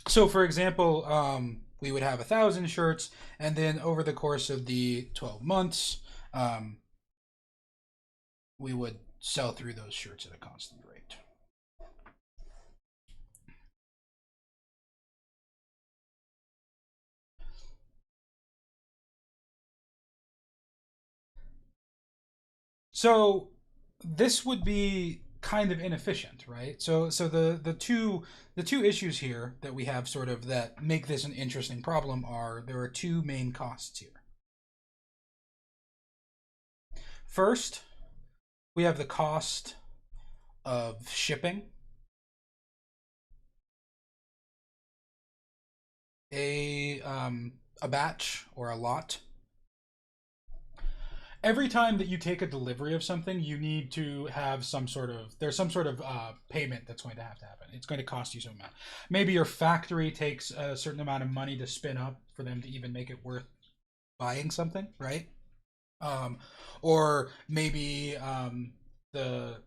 So, for example, we would have 1,000 shirts, and then over the course of the 12 months, um, we would sell through those shirts at a constant rate. So this would be kind of inefficient, right? So the two issues here that we have sort of that make this an interesting problem are there are two main costs here. First, we have the cost of shipping a batch or a lot. Every time that you take a delivery of something, you need to have there's some sort of payment that's going to have to happen. It's going to cost you some amount. Maybe your factory takes a certain amount of money to spin up for them to even make it worth buying something, right? Um, or maybe the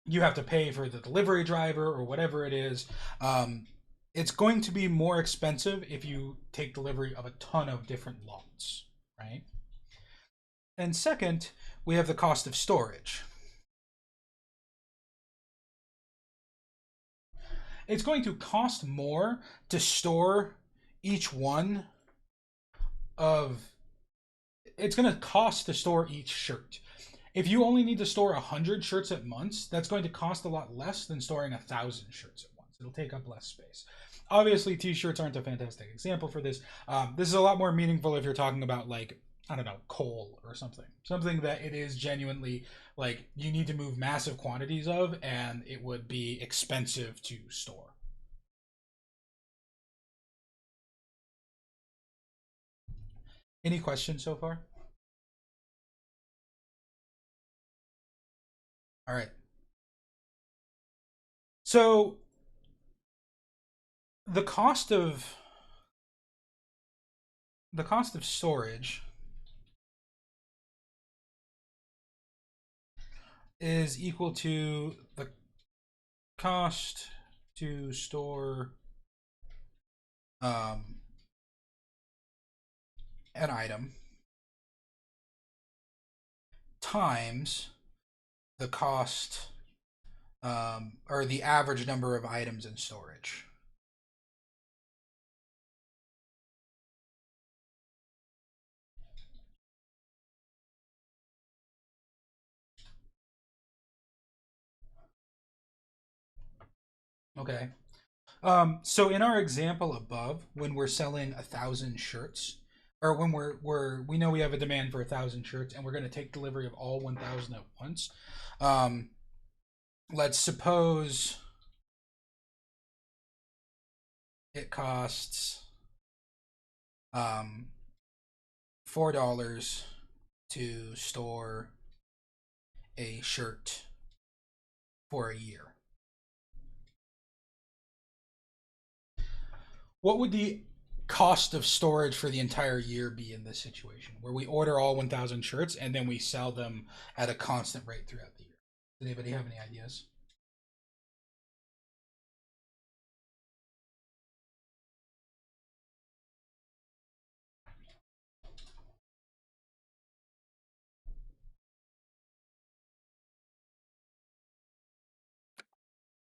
you have to pay for the delivery driver or whatever it is. Um, it's going to be more expensive if you take delivery of a ton of different lots, right? And second, we have the cost of storage. It's going to cost more to store each one of it's going to cost to store each shirt. If you only need to store 100 shirts at once, that's going to cost a lot less than storing 1,000 shirts at once. It'll take up less space. Obviously, t-shirts aren't a fantastic example for this. This is a lot more meaningful if you're talking about, like, I don't know, coal or something that it is genuinely like you need to move massive quantities of, and it would be expensive to store. Any questions so far? All right. So the cost of the cost of storage is equal to the cost to store um, an item times the cost or the average number of items in storage. Okay. So in our example above, when we're selling 1,000 shirts, or when we know we have a demand for 1,000 shirts, and we're going to take delivery of all 1,000 at once. Um, let's suppose it costs um, $4 to store a shirt for a year. What would the cost of storage for the entire year be in this situation, where we order all 1,000 shirts and then we sell them at a constant rate throughout the year? Does anybody have any ideas?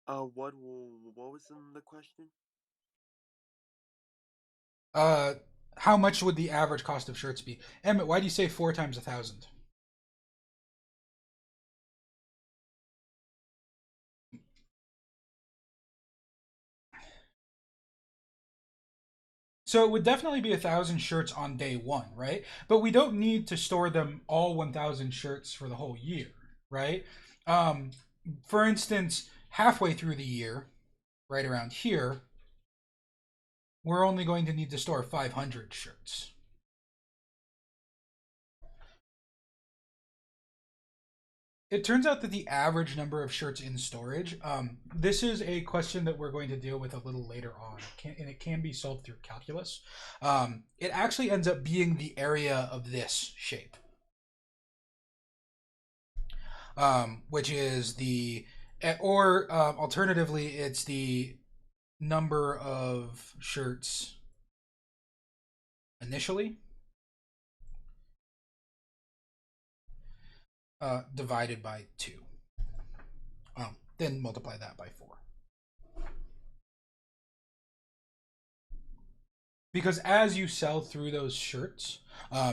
What was in the question? Uh, how much would the average cost of shirts be? Emmett, why do you say four times 1,000? So it would definitely be 1,000 shirts on day one, right? But we don't need to store them all 1,000 shirts for the whole year, right? Um, for instance, halfway through the year, right around here, we're only going to need to store 500 shirts. It turns out that the average number of shirts in storage, this is a question that we're going to deal with a little later on, and it can be solved through calculus. It actually ends up being the area of this shape, which is or alternatively, it's the number of shirts initially divided by 2. Then multiply that by 4. Because as you sell through those shirts,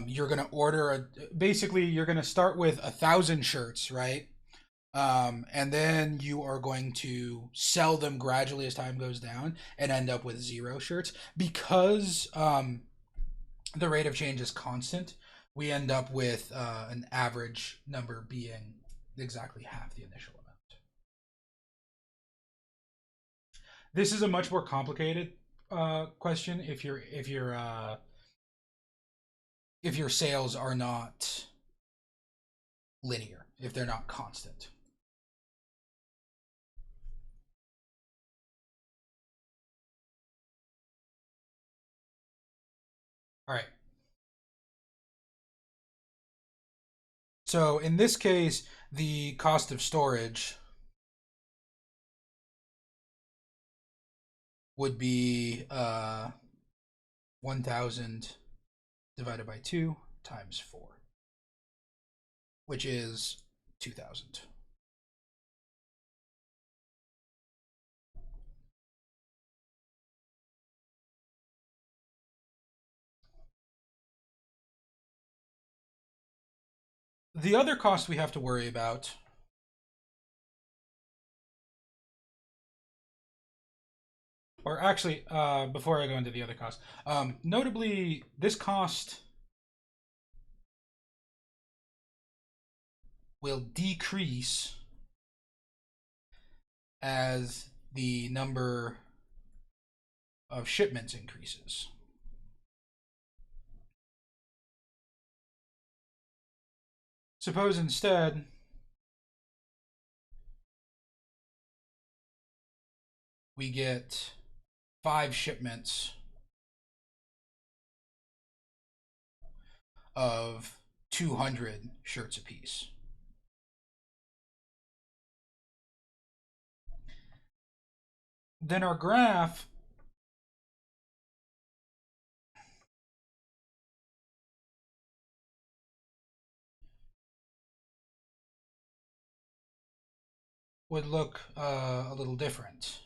you're going to order basically you're going to start with 1,000 shirts, right? And then you are going to sell them gradually as time goes down and end up with 0 shirts. Because the rate of change is constant, we end up with an average number being exactly half the initial amount. This is a much more complicated question if your sales are not linear, if they're not constant. All right. So in this case, the cost of storage would be 1,000 divided by 2 times 4, which is 2,000. The other cost we have to worry about or actually, before I go into the other cost, notably, this cost will decrease as the number of shipments increases. Suppose instead we get 5 shipments of 200 shirts apiece. Then our graph would look a little different.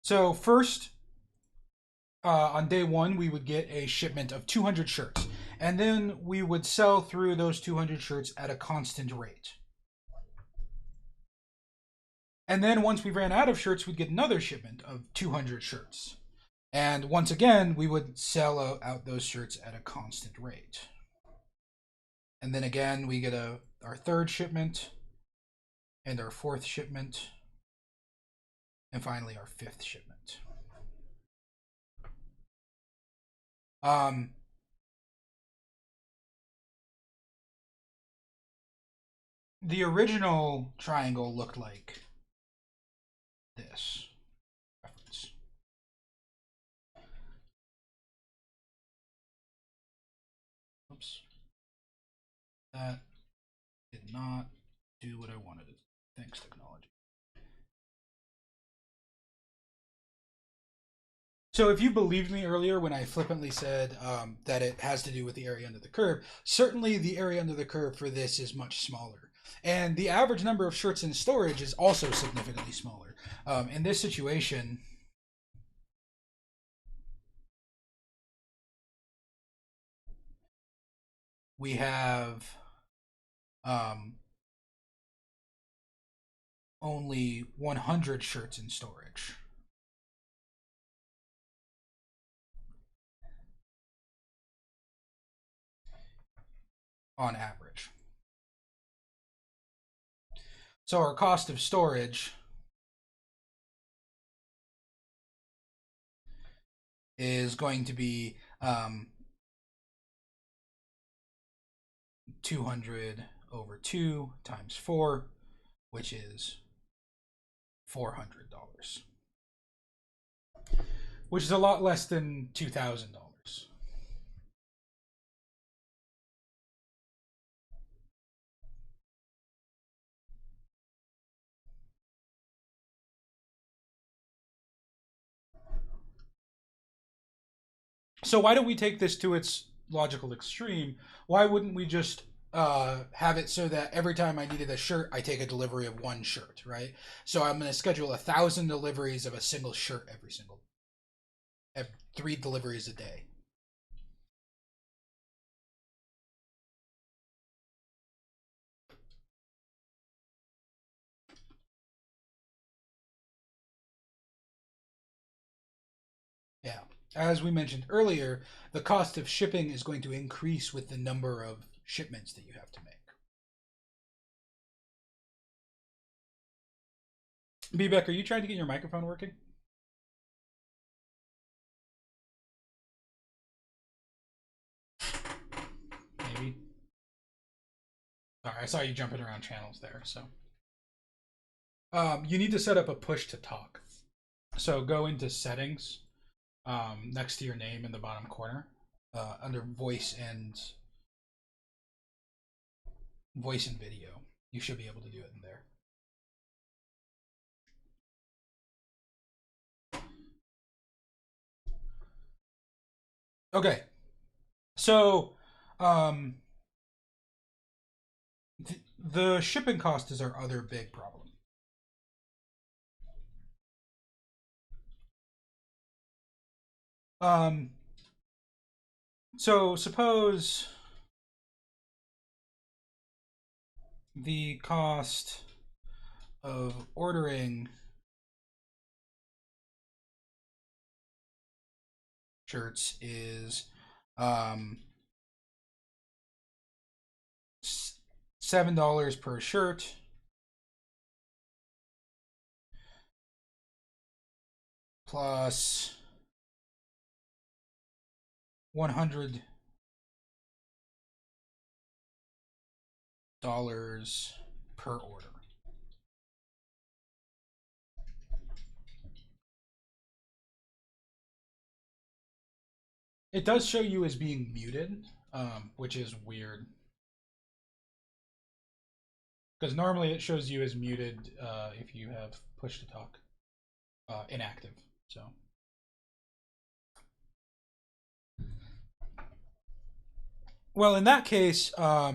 So first, on day 1, we would get a shipment of 200 shirts, and then we would sell through those 200 shirts at a constant rate. And then once we ran out of shirts, we'd get another shipment of 200 shirts. And once again, we would sell out those shirts at a constant rate. And then again, we get our 3rd shipment, and our 4th shipment, and finally our 5th shipment. The original triangle looked like this. Reference. Oops. That did not do what I wanted it. Thanks, technology. So if you believed me earlier when I flippantly said that it has to do with the area under the curve, certainly the area under the curve for this is much smaller. And the average number of shirts in storage is also significantly smaller. In this situation, we have only 100 shirts in storage. On average. So our cost of storage is going to be 200 over 2 times 4, which is $400, which is a lot less than $2,000. So why don't we take this to its logical extreme? Why wouldn't we just have it so that every time I needed a shirt, I take a delivery of one shirt, right? So I'm going to schedule 1,000 deliveries of a single shirt every 3 deliveries a day. Yeah. As we mentioned earlier, the cost of shipping is going to increase with the number of shipments that you have to make. B-Beck, are you trying to get your microphone working? Maybe. Sorry, I saw you jumping around channels there. So you need to set up a push to talk. So go into settings next to your name in the bottom corner under voice and video. You should be able to do it in there. Okay. So um, the shipping cost is our other big problem. Um, so suppose the cost of ordering shirts is $7 per shirt plus $100 per order. It does show you as being muted, which is weird. Because normally it shows you as muted if you have push to talk inactive. So, well, in that case, our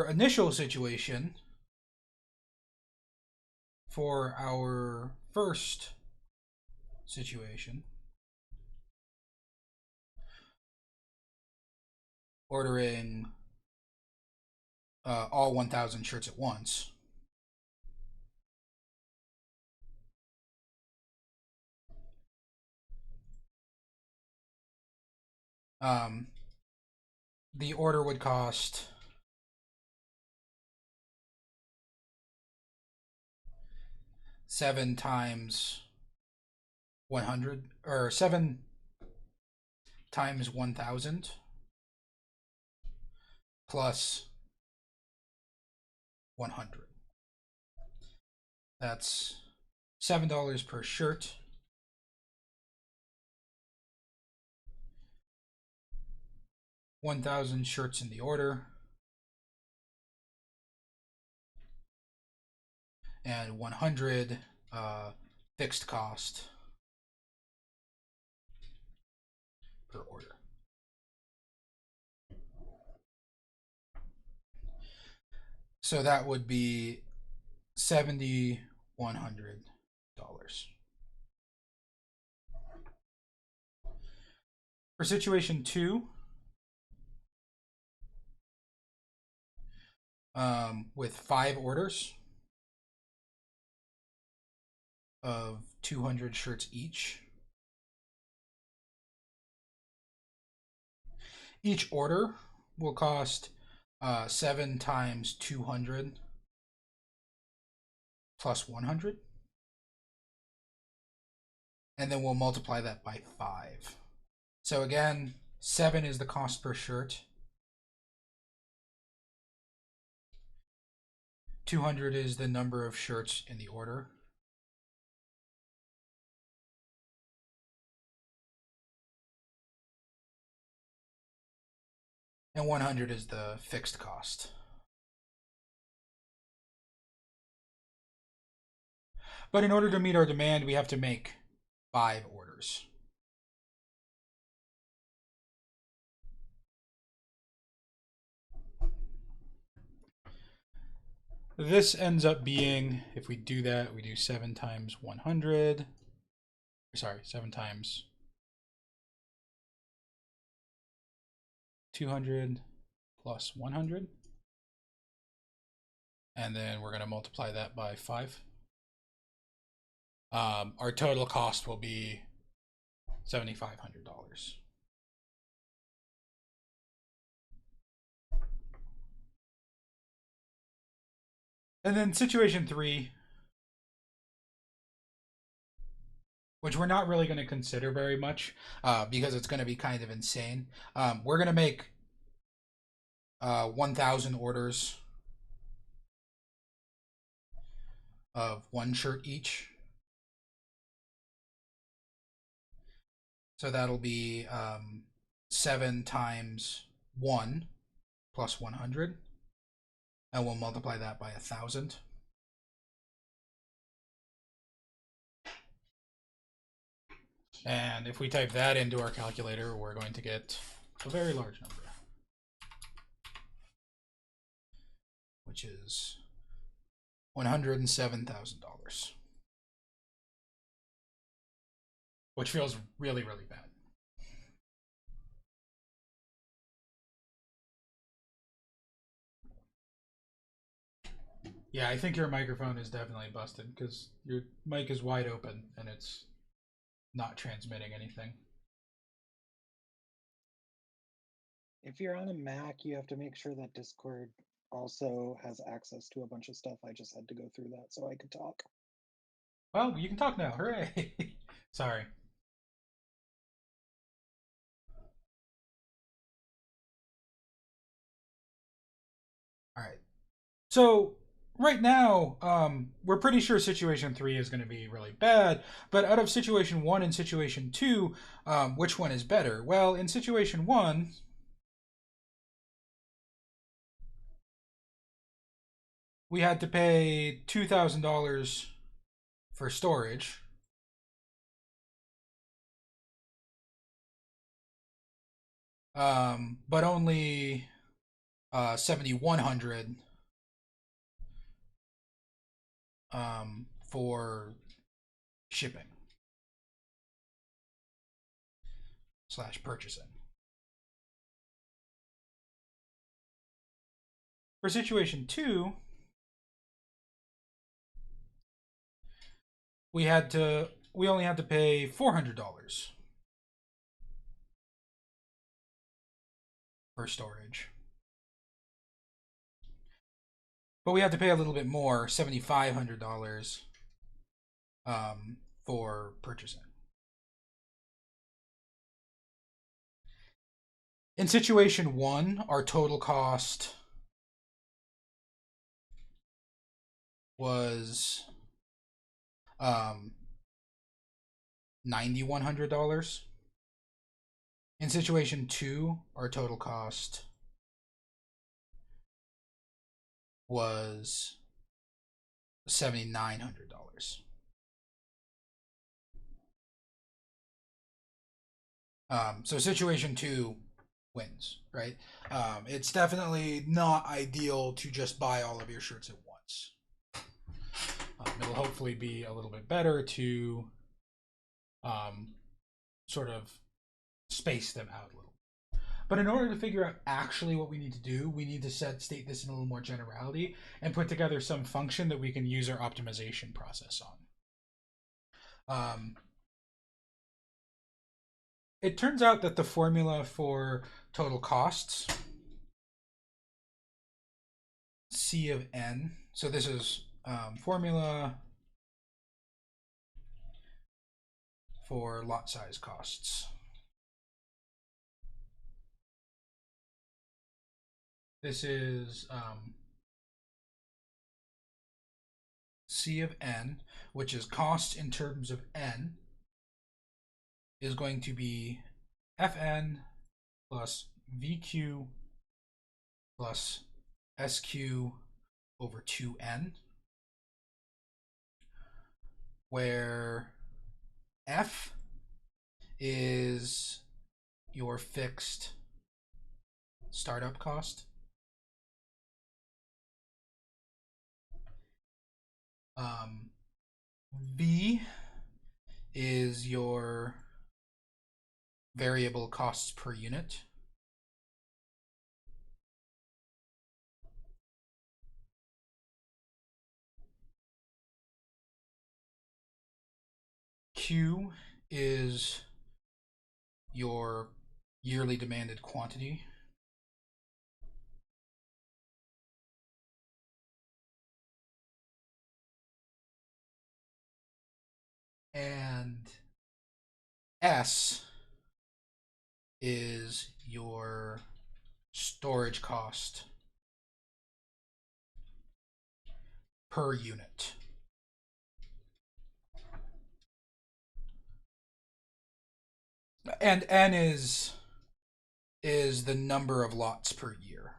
initial situation for our first situation, ordering all 1,000 shirts at once. The order would cost seven times 100 or 7 times 1,000 plus 100. That's $7 per shirt. $1,000 shirts in the order, and 100 fixed cost per order. So that would be $7,100. For situation 2, with 5 orders of 200 shirts each, each order will cost 7 times 200 plus 100, and then we'll multiply that by 5. So again, 7 is the cost per shirt. 200 is the number of shirts in the order. And 100 is the fixed cost. But in order to meet our demand, we have to make 5 orders. this ends up being, if we do that, we do 7 times 100. Sorry, 7 times 200 plus 100. And then we're going to multiply that by 5. Our total cost will be $7,500. And then situation 3, which we're not really going to consider very much because it's going to be kind of insane. We're going to make 1,000 orders of 1 shirt each. So that'll be 7 times 1 plus 100. And we'll multiply that by 1,000. And if we type that into our calculator, we're going to get a very large number, which is $107,000, which feels really, really bad. Yeah, I think your microphone is definitely busted because your mic is wide open and it's not transmitting anything. If you're on a Mac, you have to make sure that Discord also has access to a bunch of stuff. I just had to go through that so I could talk. Well, you can talk now. Hooray! Sorry. All right. So right now, we're pretty sure situation 3 is going to be really bad. But out of situation 1 and situation 2, which one is better? Well, in situation 1, we had to pay $2,000 for storage. But only 7,100 for shipping / purchasing. For situation 2, we only had to pay $400 for storage. But we had to pay a little bit more, $7,500 for purchasing. In situation 1, our total cost was $9,100. In situation 2, our total cost was $7,900. So situation 2 wins, right? It's definitely not ideal to just buy all of your shirts at once. It'll hopefully be a little bit better to sort of space them out a little. But in order to figure out actually what we need to do, we need to state this in a little more generality and put together some function that we can use our optimization process on. It turns out that the formula for total costs, C of n, so this is formula for lot size costs. This is C of n, which is cost in terms of n, is going to be Fn plus Vq plus Sq over 2n, where F is your fixed startup cost, V is your variable costs per unit. Q is your yearly demanded quantity. And S is your storage cost per unit. And N is the number of lots per year.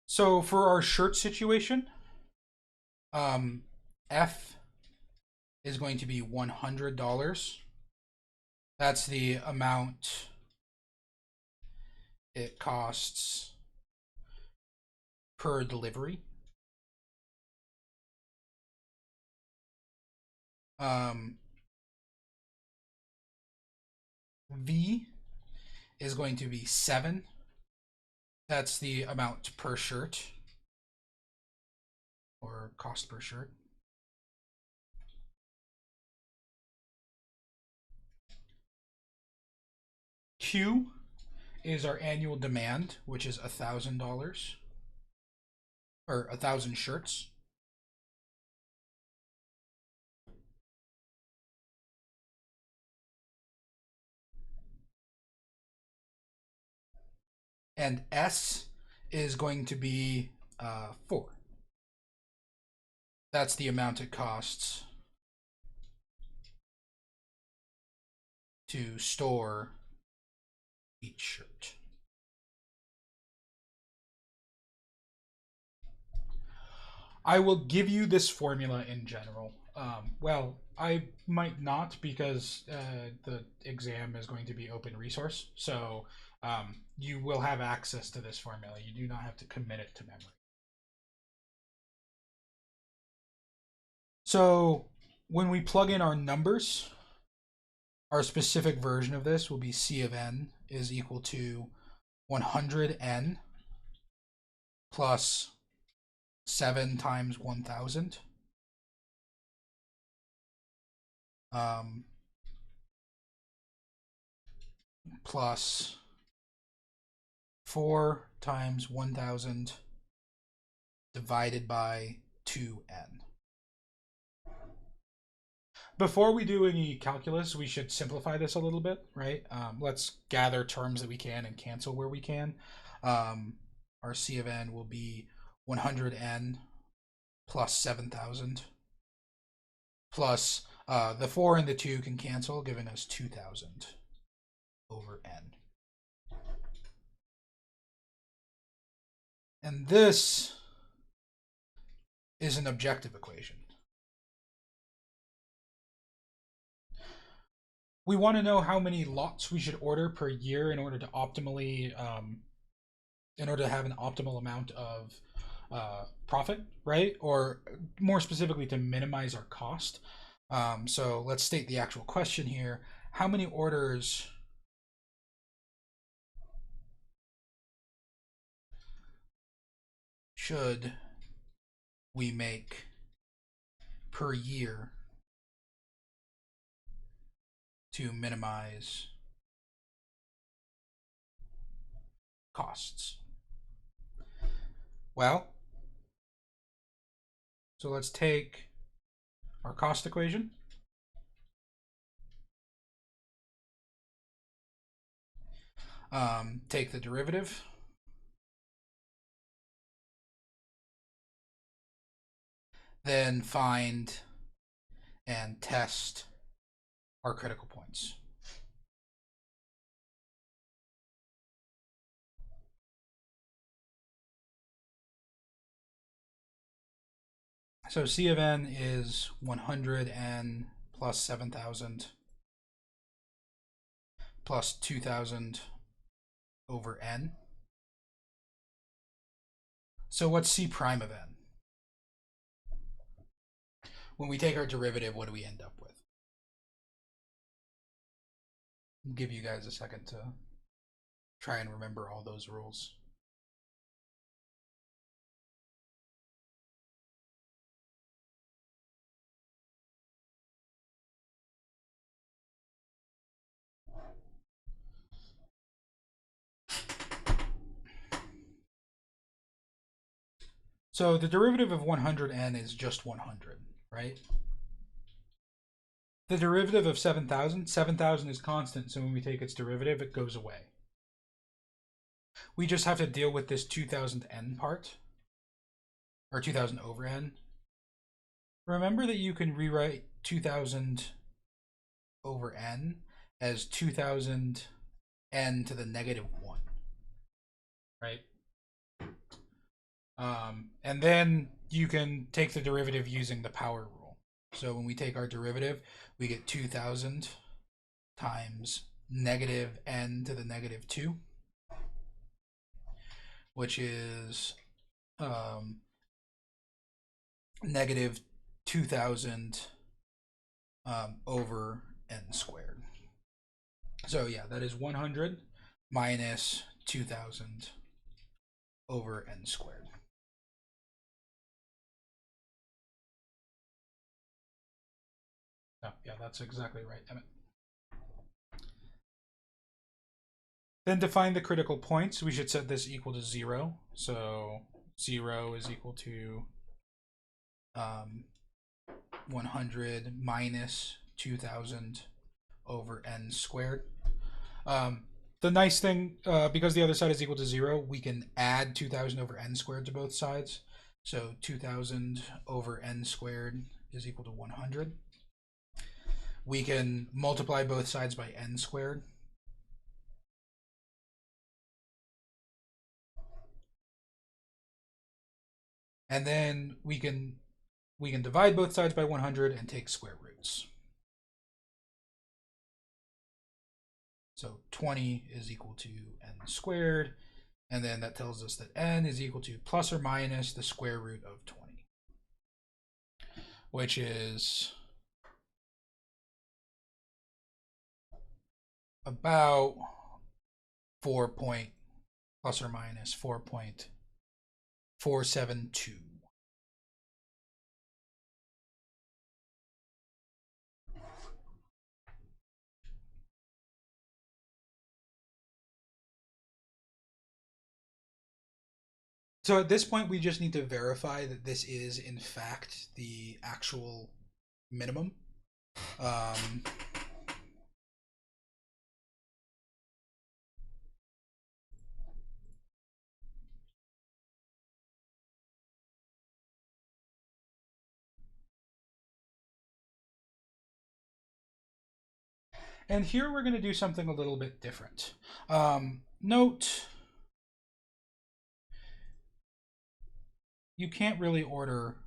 So for our shirt situation, F is going to be $100. That's the amount it costs per delivery. V is going to be 7. That's the amount per shirt, or cost per shirt. Q is our annual demand, which is $1,000, or 1,000 shirts. And S is going to be 4. That's the amount it costs to store each shirt. I will give you this formula in general. Well, I might not, because the exam is going to be open resource. So you will have access to this formula. You do not have to commit it to memory. So when we plug in our numbers, our specific version of this will be C of n is equal to 100n plus 7 times 1,000. Plus 4 times 1,000 divided by 2n. Before we do any calculus, we should simplify this a little bit, right? Let's gather terms that we can and cancel where we can. Our C of n will be 100n plus 7,000 plus the 4 and the 2 can cancel, giving us 2,000 over n. And this is an objective equation. We want to know how many lots we should order per year in order to optimally, in order to have an optimal amount of profit, right? Or more specifically, to minimize our cost. So let's state the actual question here. How many orders should we make per year to minimize costs? Well, so let's take our cost equation. Take the derivative. Then find and test our critical points. So C of n is 100n plus 7,000. plus 2000 over n. So what's c prime of n? When we take our derivative, what do we end up with? I'll give you guys a second to try and remember all those rules. So the derivative of 100n is just 100, right? The derivative of 7,000 is constant, so when we take its derivative, it goes away. We just have to deal with this 2000n part, or 2000 over n. Remember that you can rewrite 2000 over n as 2000 n to the negative 1, right? And then you can take the derivative using the power rule. So when we take our derivative, we get 2000 times negative n to the negative 2, which is negative 2000 over n squared. So yeah, that is 100 minus 2000 over n squared. Oh, yeah, that's exactly right, Emmett. Then to find the critical points, we should set this equal to 0. So 0 is equal to 100 minus 2000 over n squared. The nice thing, because the other side is equal to 0, we can add 2000 over n squared to both sides. So 2000 over n squared is equal to 100. We can multiply both sides by n squared. And then we can divide both sides by 100 and take square roots. So 20 is equal to n squared, and then that tells us that n is equal to plus or minus the square root of 20, which is about 4 point plus or minus 4.472. So at this point, we just need to verify that this is, in fact, the actual minimum. And here we're going to do something a little bit different. Note, you can't really order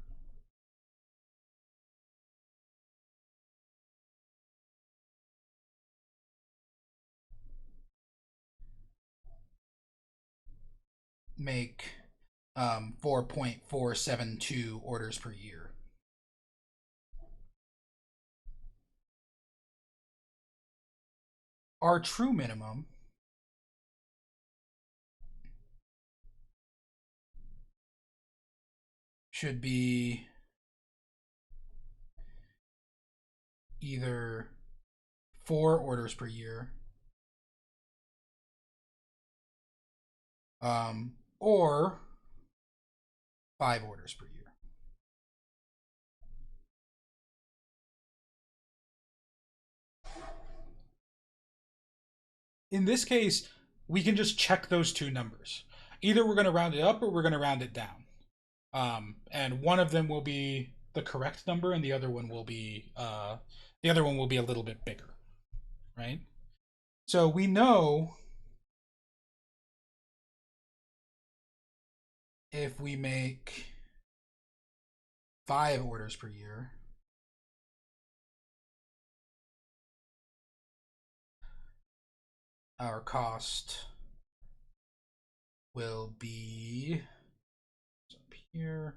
make 4.472 orders per year. Our true minimum should be either 4 orders per year or 5 orders per year. In this case, we can just check those two numbers. Either we're going to round it up or we're going to round it down. And one of them will be the correct number, and the other one will be a little bit bigger, right? So we know if we make 5 orders per year, our cost will be up here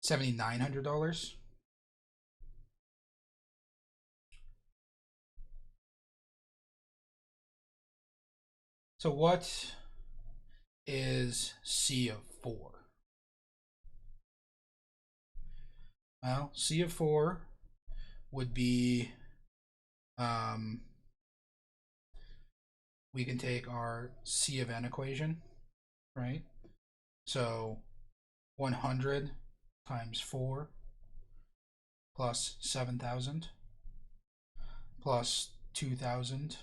$7,900. So what is C of 4? Well, C of 4 would be, we can take our C of n equation, right? So 100 times 4 plus 7,000 plus 2,000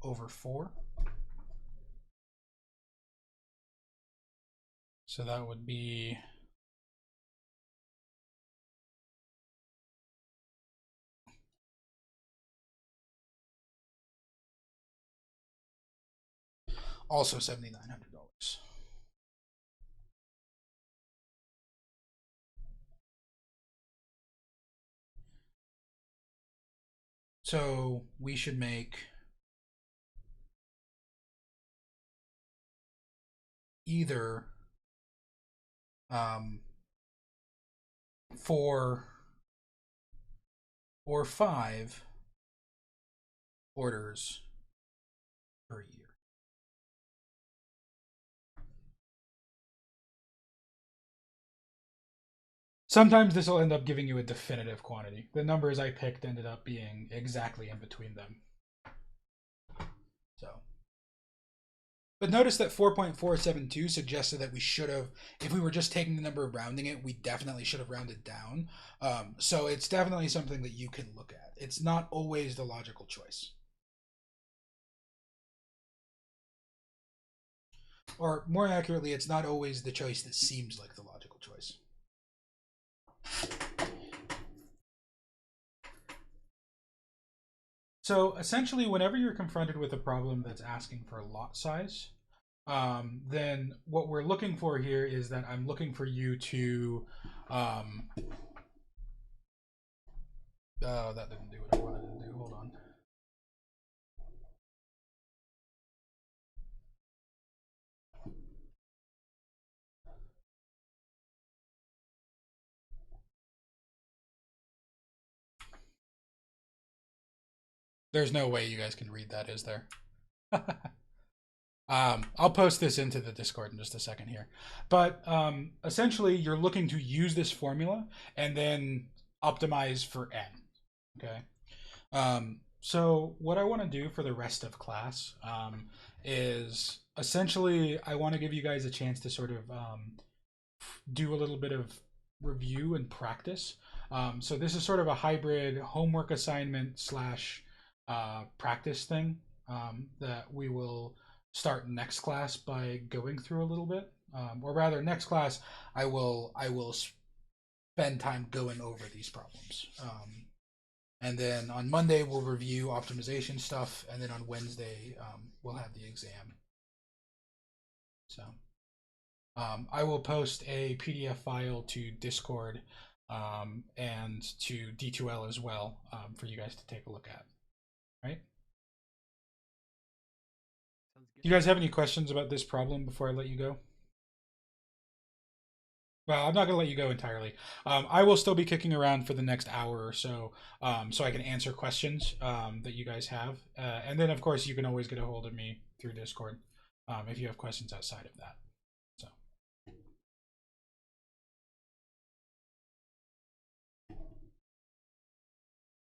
over 4. So that would be also $7,900. So we should make either 4 or 5 orders per year. Sometimes this will end up giving you a definitive quantity. The numbers I picked ended up being exactly in between them. So, but notice that 4.472 suggested that we should have, if we were just taking the number of rounding it, we definitely should have rounded down. So it's definitely something that you can look at. It's not always the logical choice. Or more accurately, it's not always the choice that seems like the logical choice. So essentially, whenever you're confronted with a problem that's asking for a lot size, then what we're looking for here is that I'm looking for you to, oh, that didn't do what I wanted to do. Hold on. There's no way you guys can read that, is there? I'll post this into the Discord in just a second here. But essentially, you're looking to use this formula and then optimize for n. Okay. So what I want to do for the rest of class is essentially I want to give you guys a chance to sort of do a little bit of review and practice. So this is sort of a hybrid homework assignment slash practice thing that we will start next class by going through a little bit, or rather next class I will spend time going over these problems, and then on Monday we'll review optimization stuff, and then on Wednesday we'll have the exam. So I will post a PDF file to Discord and to D2L as well for you guys to take a look at. Right? Do you guys have any questions about this problem before I let you go? Well, I'm not going to let you go entirely. I will still be kicking around for the next hour or so, so I can answer questions that you guys have. And then, of course, you can always get a hold of me through Discord if you have questions outside of that.